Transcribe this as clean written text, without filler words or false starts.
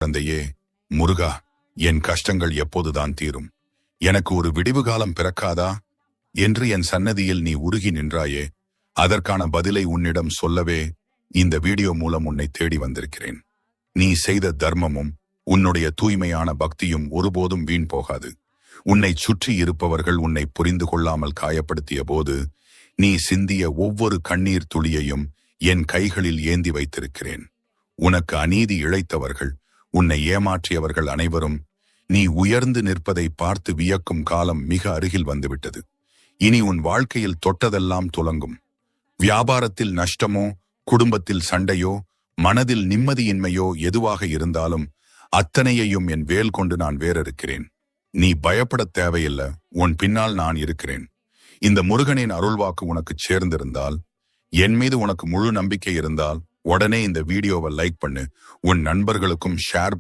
குழந்தையே, முருகா, என் கஷ்டங்கள் எப்போதுதான் தீரும்? எனக்கு ஒரு விடிவு காலம் பிறக்காதா என்று என் சன்னதியில் நீ உருகி நின்றாயே, அதற்கான பதிலை உன்னிடம் சொல்லவே இந்த வீடியோ மூலம் உன்னை தேடி வந்திருக்கிறேன். நீ செய்த தர்மமும் உன்னுடைய தூய்மையான பக்தியும் ஒருபோதும் வீண் போகாது. உன்னை சுற்றி இருப்பவர்கள் உன்னை புரிந்து கொள்ளாமல் காயப்படுத்திய போது நீ சிந்திய ஒவ்வொரு கண்ணீர் துளியையும் என் கைகளில் ஏந்தி வைத்திருக்கிறேன். உனக்கு அநீதி இழைத்தவர்கள், உன்னை ஏமாற்றியவர்கள் அனைவரும் நீ உயர்ந்து நிற்பதை பார்த்து வியக்கும் காலம் மிக அருகில் வந்துவிட்டது. இனி உன் வாழ்க்கையில் தொட்டதெல்லாம் துலங்கும். வியாபாரத்தில் நஷ்டமோ, குடும்பத்தில் சண்டையோ, மனதில் நிம்மதியின்மையோ எதுவாக இருந்தாலும் அத்தனையையும் என் வேல் கொண்டு நான் வேறிருக்கிறேன். நீ பயப்படத் தேவையில்லை, உன் பின்னால் நான் இருக்கிறேன். இந்த முருகனின் அருள்வாக்கு உனக்கு சேர்ந்திருந்தால், என் மீது உனக்கு முழு நம்பிக்கை இருந்தால், உடனே இந்த வீடியோவை லைக் பண்ணு, உன் நண்பர்களுக்கும் ஷேர்